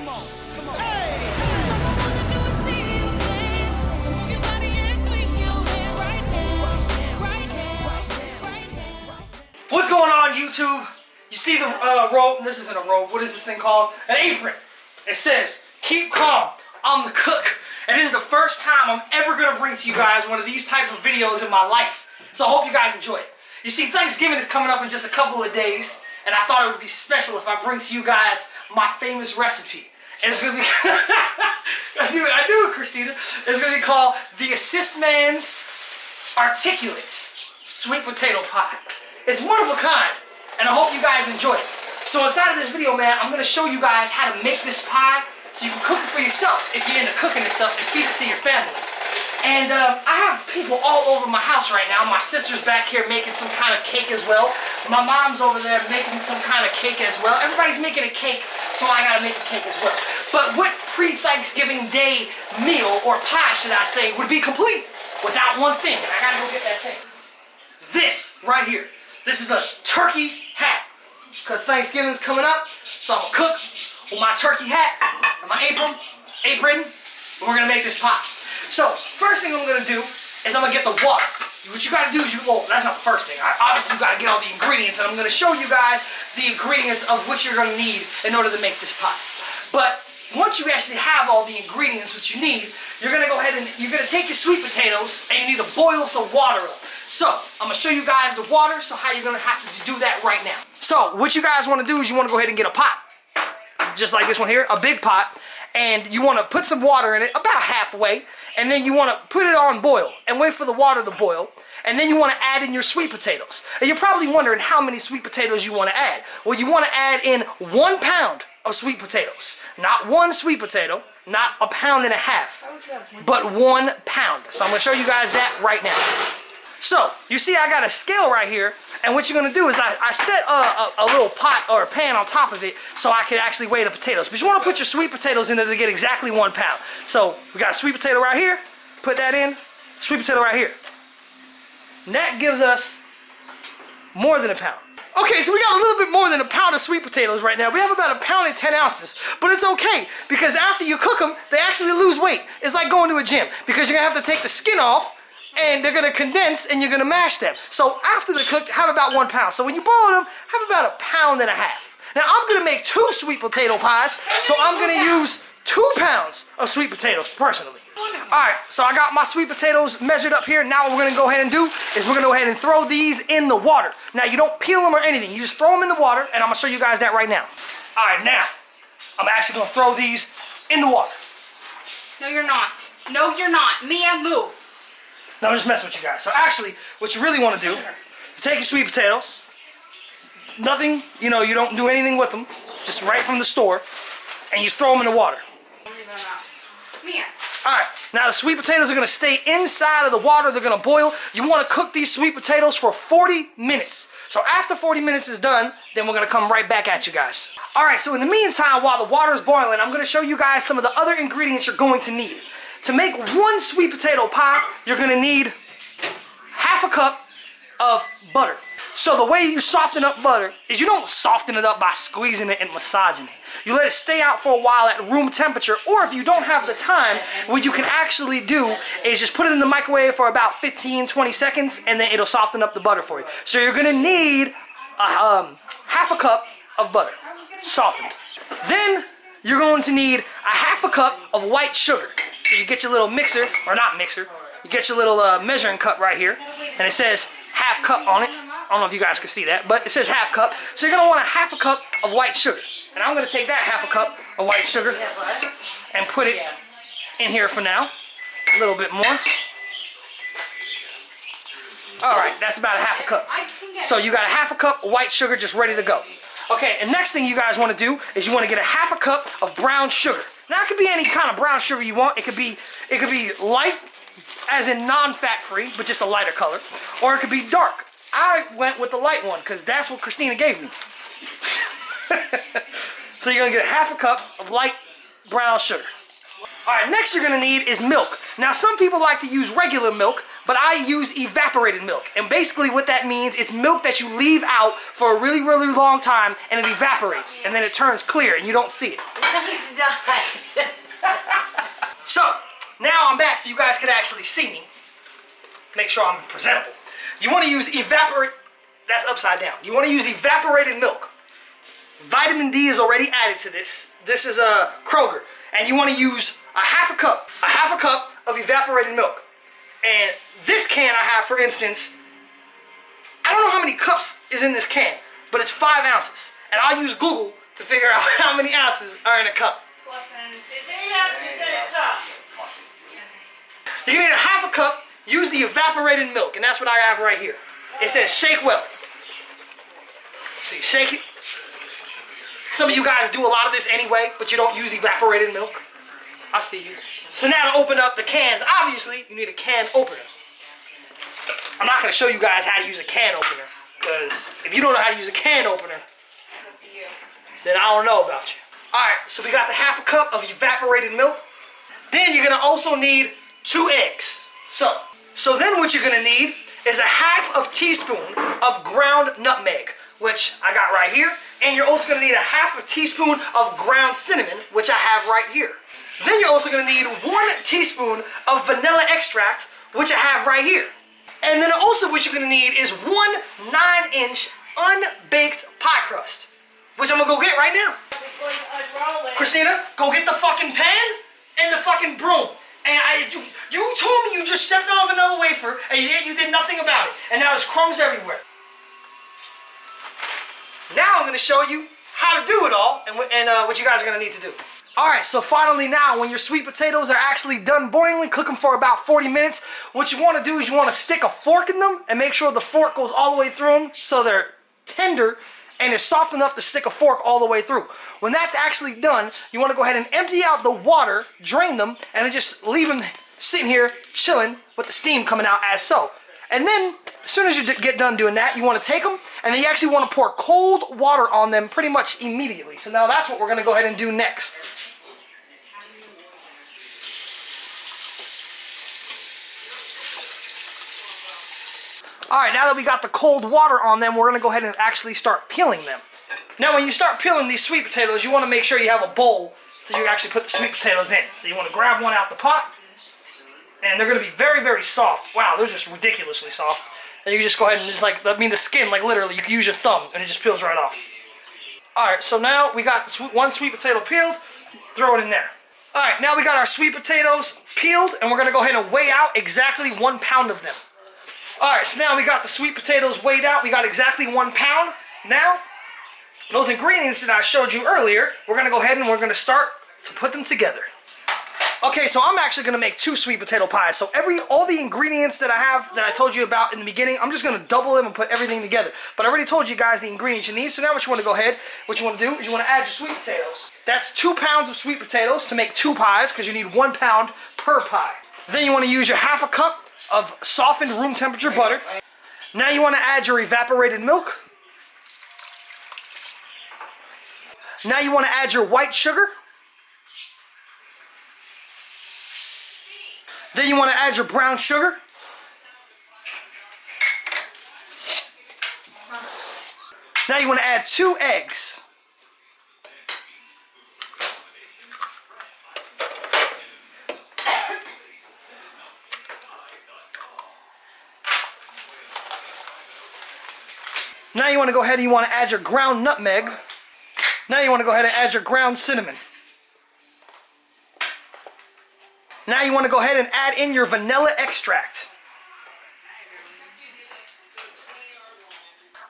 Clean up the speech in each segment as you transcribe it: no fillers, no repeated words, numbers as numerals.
Come on. Come on. Hey. What's going on, YouTube? You see the robe? This isn't a robe. What is this thing called? An apron. It says, keep calm. I'm the cook. And this is the first time I'm ever going to bring to you guys one of these type of videos in my life. So I hope you guys enjoy it. You see, Thanksgiving is coming up in just a couple of days. And I thought it would be special if I bring to you guys my famous recipe. And it's going to be... I knew it, Christina. It's going to be called the Assist Man's Articulate Sweet Potato Pie. It's one of a kind, and I hope you guys enjoy it. So inside of this video, man, I'm going to show you guys how to make this pie so you can cook it for yourself if you're into cooking and stuff and feed it to your family. And I have people all over my house right now. My sister's back here making some kind of cake as well. My mom's over there making some kind of cake as well. Everybody's making a cake, so I got to make a cake as well. But what pre-Thanksgiving Day meal, or pie should I say, would be complete without one thing? And I got to go get that thing. This right here. This is a turkey hat, because Thanksgiving is coming up, so I'm gonna cook with my turkey hat and my apron, and we're gonna make this pie. So, first thing I'm gonna do is I'm gonna get the water. What you gotta do is well, that's not the first thing. Obviously, you gotta get all the ingredients, and I'm gonna show you guys the ingredients of what you're gonna need in order to make this pie. But once you actually have all the ingredients what you need, you're gonna go ahead and you're gonna take your sweet potatoes and you need to boil some water up. So, I'm going to show you guys the water, so how you're going to have to do that right now. So, what you guys want to do is you want to go ahead and get a pot. Just like this one here, a big pot. And you want to put some water in it, about halfway. And then you want to put it on boil and wait for the water to boil. And then you want to add in your sweet potatoes. And you're probably wondering how many sweet potatoes you want to add. Well, you want to add in 1 pound of sweet potatoes. Not one sweet potato, not 1.5 pounds, but 1 pound. So I'm going to show you guys that right now. So, you see I got a scale right here, and what you're going to do is I set a little pot or a pan on top of it so I can actually weigh the potatoes. But you want to put your sweet potatoes in there to get exactly 1 pound. So, we got a sweet potato right here, put that in, sweet potato right here. And that gives us more than 1 pound. Okay, so we got a little bit more than 1 pound of sweet potatoes right now. We have about 1 pound and 10 ounces. But it's okay, because after you cook them, they actually lose weight. It's like going to a gym, because you're going to have to take the skin off, and they're going to condense, and you're going to mash them. So after they're cooked, have about 1 pound. So when you boil them, have about 1.5 pounds. Now I'm going to make 2 sweet potato pies, so I'm going to use 2 pounds of sweet potatoes, personally. Alright, so I got my sweet potatoes measured up here. Now what we're going to go ahead and do is we're going to go ahead and throw these in the water. Now you don't peel them or anything. You just throw them in the water, and I'm going to show you guys that right now. Alright, now, I'm actually going to throw these in the water. No, you're not. No, you're not. Mia, move. No, I'm just messing with you guys. So actually, what you really want to do, you take your sweet potatoes, nothing, you don't do anything with them, just right from the store, and you throw them in the water. Mia. Alright, now the sweet potatoes are going to stay inside of the water, they're going to boil. You want to cook these sweet potatoes for 40 minutes. So after 40 minutes is done, then we're going to come right back at you guys. Alright, so in the meantime, while the water is boiling, I'm going to show you guys some of the other ingredients you're going to need. To make 1 sweet potato pie, you're going to need 1/2 cup of butter. So the way you soften up butter is you don't soften it up by squeezing it and massaging it. You let it stay out for a while at room temperature, or if you don't have the time, what you can actually do is just put it in the microwave for about 15-20 seconds, and then it'll soften up the butter for you. So you're going to need 1/2 cup of butter, softened. Then you're going to need 1/2 cup of white sugar. So you get your little mixer, or not mixer, you get your little measuring cup right here, and it says 1/2 cup on it. I don't know if you guys can see that, but it says 1/2 cup. So you're going to want 1/2 cup of white sugar. And I'm going to take that 1/2 cup of white sugar and put it in here for now. A little bit more. Alright, that's about 1/2 cup. So you got 1/2 cup of white sugar just ready to go. Okay, and next thing you guys want to do is you want to get 1/2 cup of brown sugar. Now it could be any kind of brown sugar you want. It could be light, as in non-fat free, but just a lighter color. Or it could be dark. I went with the light one because that's what Christina gave me. So you're going to get 1/2 cup of light brown sugar. Alright, next you're going to need is milk. Now some people like to use regular milk, but I use evaporated milk. And basically what that means, it's milk that you leave out for a really, really long time and it evaporates and then it turns clear and you don't see it. So, now I'm back so you guys can actually see me. Make sure I'm presentable. You want to use that's upside down. You want to use evaporated milk. Vitamin D is already added to this. This is a Kroger. And you want to use a half a cup of evaporated milk. And this can I have, for instance, I don't know how many cups is in this can, but it's 5 ounces. And I'll use Google to figure out how many ounces are in a cup. It's less than... You're gonna need a half a cup, use the evaporated milk, and that's what I have right here. It says shake well. See, shake it. Some of you guys do a lot of this anyway, but you don't use evaporated milk. I see you. So now to open up the cans, obviously, you need a can opener. I'm not gonna show you guys how to use a can opener, because if you don't know how to use a can opener, then I don't know about you. All right, so we got the half a cup of evaporated milk. Then you're gonna also need 2 eggs. So then what you're gonna need is a half of teaspoon of ground nutmeg, which I got right here. And you're also gonna need a half a teaspoon of ground cinnamon, which I have right here. Then you're also gonna need 1 teaspoon of vanilla extract, which I have right here. And then also what you're gonna need is 1 9-inch unbaked pie crust, which I'm gonna go get right now. Christina, go get the fucking pan and the fucking broom. And you told me you just stepped on a vanilla wafer and yet you did nothing about it. And now there's crumbs everywhere. Now I'm going to show you how to do it all and what you guys are going to need to do. Alright, so finally now when your sweet potatoes are actually done boiling, cook them for about 40 minutes. What you want to do is you want to stick a fork in them and make sure the fork goes all the way through them so they're tender and they're soft enough to stick a fork all the way through. When that's actually done, you want to go ahead and empty out the water, drain them, and then just leave them sitting here chilling with the steam coming out as so. And then, as soon as you get done doing that, you want to take them, and then you actually want to pour cold water on them pretty much immediately. So now that's what we're going to go ahead and do next. Alright, now that we got the cold water on them, we're going to go ahead and actually start peeling them. Now when you start peeling these sweet potatoes, you want to make sure you have a bowl so you can actually put the sweet potatoes in. So you want to grab one out the pot, and they're going to be very, very soft. Wow, they're just ridiculously soft. And you can just go ahead and just the skin, literally, you can use your thumb and it just peels right off. Alright, so now we got one sweet potato peeled, throw it in there. Alright, now we got our sweet potatoes peeled, and we're going to go ahead and weigh out exactly 1 pound of them. Alright, so now we got the sweet potatoes weighed out. We got exactly 1 pound. Now, those ingredients that I showed you earlier, we're going to go ahead and we're going to start to put them together. Okay, so I'm actually going to make 2 sweet potato pies. So all the ingredients that I have, that I told you about in the beginning, I'm just going to double them and put everything together. But I already told you guys the ingredients you need. So now what you want to go ahead, what you want to do is you want to add your sweet potatoes. That's 2 pounds of sweet potatoes to make 2 pies, because you need 1 pound per pie. Then you want to use your half a cup of softened room temperature butter. Now you want to add your evaporated milk. Now you want to add your white sugar. Then you want to add your brown sugar. Now you want to add 2 eggs. Now you want to go ahead and you want to add your ground nutmeg. Now you want to go ahead and add your ground cinnamon. Now you want to go ahead and add in your vanilla extract.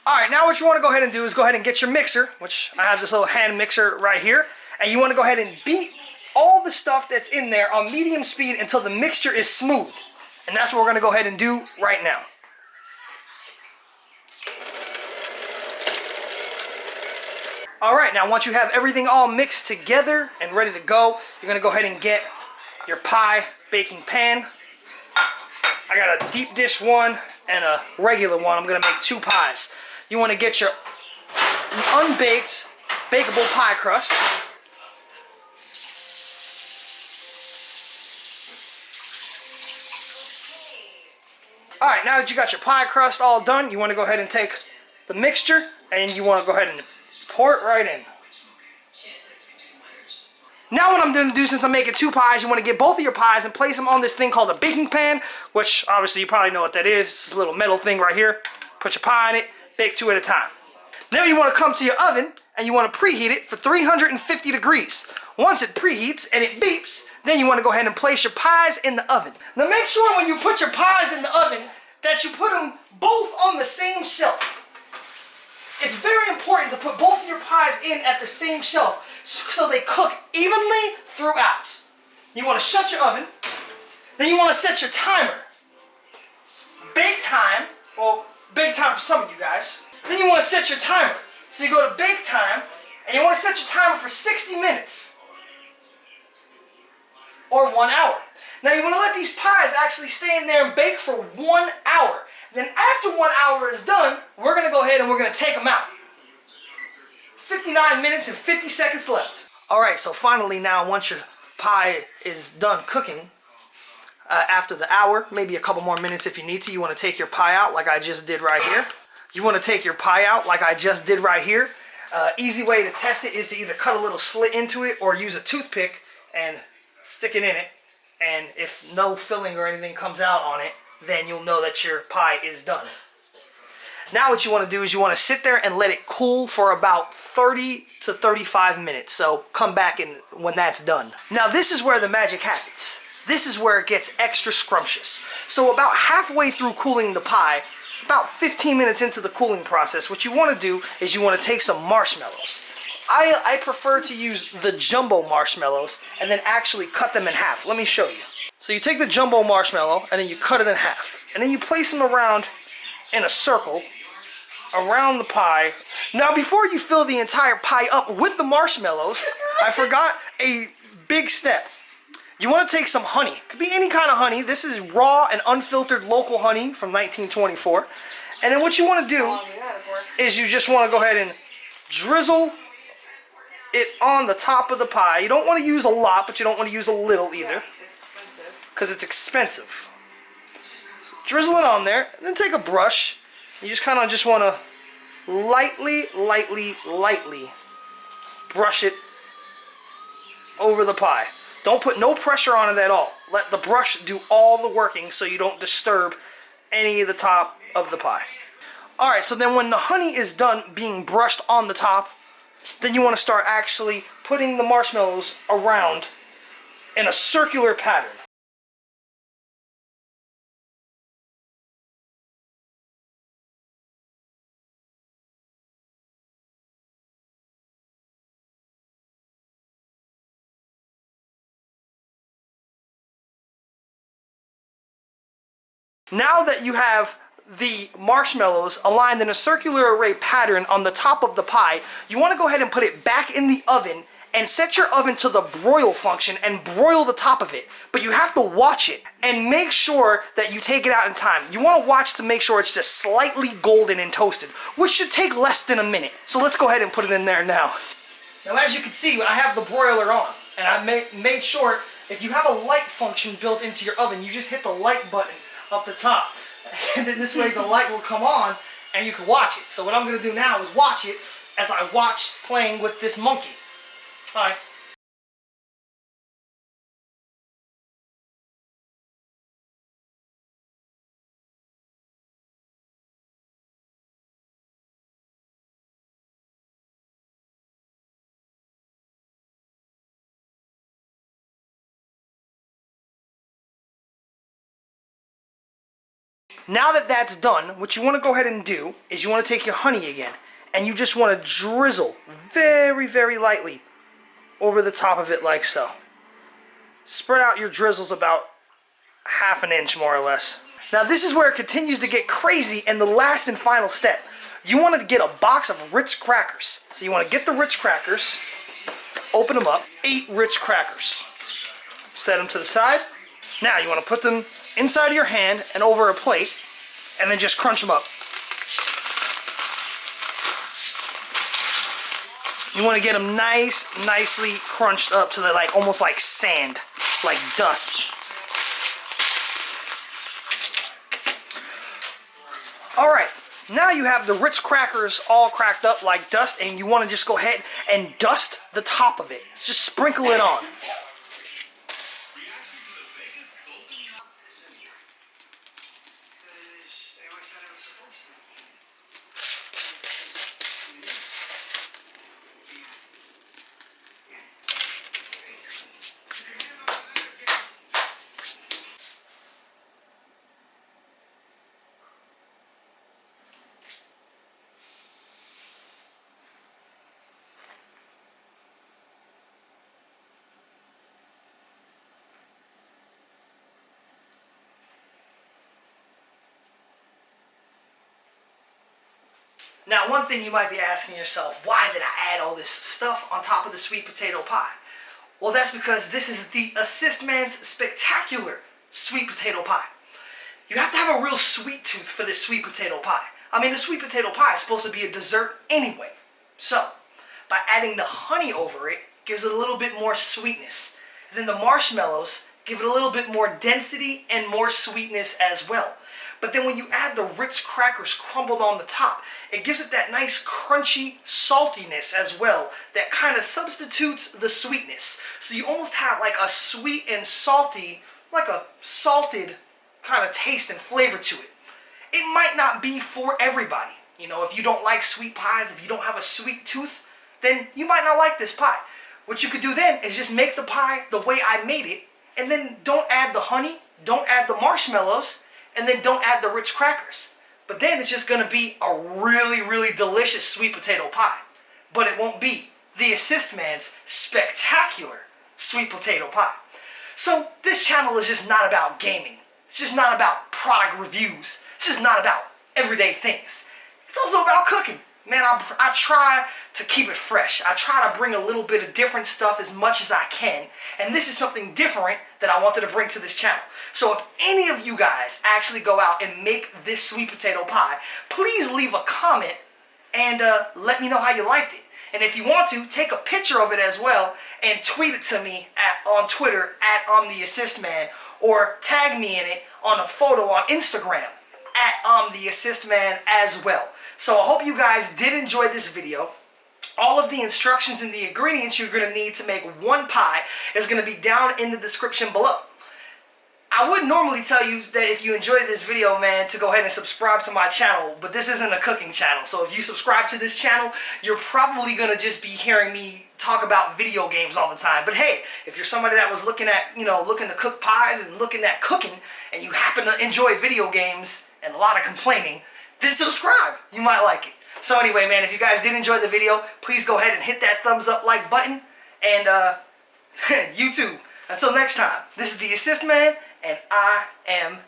Alright, now what you want to go ahead and do is go ahead and get your mixer, which I have this little hand mixer right here, and you want to go ahead and beat all the stuff that's in there on medium speed until the mixture is smooth. And that's what we're going to go ahead and do right now. Alright, now once you have everything all mixed together and ready to go, you're going to go ahead and get your pie baking pan. I got a deep dish one and a regular one. I'm going to make 2 pies. You want to get your unbaked bakeable pie crust. All right, now that you got your pie crust all done, you want to go ahead and take the mixture and you want to go ahead and pour it right in. Now what I'm going to do, since I'm making 2 pies, you want to get both of your pies and place them on this thing called a baking pan, which obviously you probably know what that is. It's this little metal thing right here. Put your pie in it, bake 2 at a time. Now you want to come to your oven and you want to preheat it for 350 degrees. Once it preheats and it beeps, then you want to go ahead and place your pies in the oven. Now make sure when you put your pies in the oven that you put them both on the same shelf. It's very important to put both of your pies in at the same shelf so they cook evenly throughout. You want to shut your oven, then you want to set your timer. Bake time, well, bake time for some of you guys. Then you want to set your timer. So you go to bake time, and you want to set your timer for 60 minutes. Or 1 hour. Now you want to let these pies actually stay in there and bake for 1 hour. Then after 1 hour is done, we're going to go ahead and we're going to take them out. 59 minutes and 50 seconds left. Alright, so finally now, once your pie is done cooking, after the hour, maybe a couple more minutes if you need to, you want to take your pie out like I just did right here. You want to take your pie out like I just did right here. Easy way to test it is to either cut a little slit into it or use a toothpick and stick it in it. And if no filling or anything comes out on it, then you'll know that your pie is done. Now what you want to do is you want to sit there and let it cool for about 30 to 35 minutes. So come back in when that's done. Now this is where the magic happens. This is where it gets extra scrumptious. So about halfway through cooling the pie, about 15 minutes into the cooling process, what you want to do is you want to take some marshmallows. I prefer to use the jumbo marshmallows and then actually cut them in half. Let me show you. So you take the jumbo marshmallow and then you cut it in half. And then you place them around in a circle around the pie. Now before you fill the entire pie up with the marshmallows, I forgot a big step. You want to take some honey. It could be any kind of honey. This is raw and unfiltered local honey from 1924. And then what you want to do is you just want to go ahead and drizzle it on the top of the pie. You don't want to use a lot, but you don't want to use a little either, because it's expensive. So drizzle it on there, and then take a brush. You just kind of just want to lightly brush it over the pie. Don't put no pressure on it at all. Let the brush do all the working so you don't disturb any of the top of the pie. Alright, so then when the honey is done being brushed on the top, then you want to start actually putting the marshmallows around in a circular pattern. Now that you have the marshmallows aligned in a circular array pattern on the top of the pie, you want to go ahead and put it back in the oven and set your oven to the broil function and broil the top of it. But you have to watch it and make sure that you take it out in time. You want to watch to make sure it's just slightly golden and toasted, which should take less than a minute. So let's go ahead and put it in there now. Now as you can see, I have the broiler on, and I made sure if you have a light function built into your oven, you just hit the light button up the top, and then this way the light will come on and you can watch it. So what I'm going to do now is watch it as I watch playing with this monkey. Alright. Now that that's done, what you want to go ahead and do is you want to take your honey again, and you just want to drizzle very lightly over the top of it like so. Spread out your drizzles about ½ an inch more or less. Now this is where it continues to get crazy, and the last and final step. You want to get a box of Ritz crackers. So you want to get the Ritz crackers, open them up, 8 Ritz crackers. Set them to the side. Now you want to put them inside of your hand and over a plate, and then just crunch them up. You want to get them nicely crunched up to the almost like sand, like dust. All right, now you have the Ritz crackers all cracked up like dust, and you want to just go ahead and dust the top of it. Just sprinkle it on. Now, one thing you might be asking yourself, why did I add all this stuff on top of the sweet potato pie? Well, that's because this is the Assist Man's Spectacular Sweet Potato Pie. You have to have a real sweet tooth for this sweet potato pie. I mean, the sweet potato pie is supposed to be a dessert anyway. So, by adding the honey over it, gives it a little bit more sweetness. And then the marshmallows give it a little bit more density and more sweetness as well. But then when you add the Ritz crackers crumbled on the top, it gives it that nice crunchy saltiness as well that kind of substitutes the sweetness. So you almost have like a sweet and salty, like a salted kind of taste and flavor to it. It might not be for everybody. You know, if you don't like sweet pies, if you don't have a sweet tooth, then you might not like this pie. What you could do then is just make the pie the way I made it, and then don't add the honey, don't add the marshmallows, and then don't add the Ritz crackers. But then it's just going to be a really, really delicious sweet potato pie. But it won't be the Assist Man's Spectacular Sweet Potato Pie. So this channel is just not about gaming. It's just not about product reviews. It's just not about everyday things. It's also about cooking. Man, I try to keep it fresh. I try to bring a little bit of different stuff as much as I can. And this is something different that I wanted to bring to this channel. So if any of you guys actually go out and make this sweet potato pie, please leave a comment and let me know how you liked it. And if you want to, take a picture of it as well and tweet it to me on Twitter @I'mTheAssistMan, or tag me in it on a photo on Instagram @I'mTheAssistMan as well. So I hope you guys did enjoy this video. All of the instructions and the ingredients you're going to need to make one pie is going to be down in the description below. I would normally tell you that if you enjoyed this video, man, to go ahead and subscribe to my channel, but this isn't a cooking channel. So if you subscribe to this channel, you're probably going to just be hearing me talk about video games all the time. But hey, if you're somebody that was looking to cook pies and looking at cooking, and you happen to enjoy video games and a lot of complaining, then subscribe. You might like it. So anyway, man, if you guys did enjoy the video, please go ahead and hit that thumbs up like button. And YouTube. Until next time, this is the Assist Man, and I am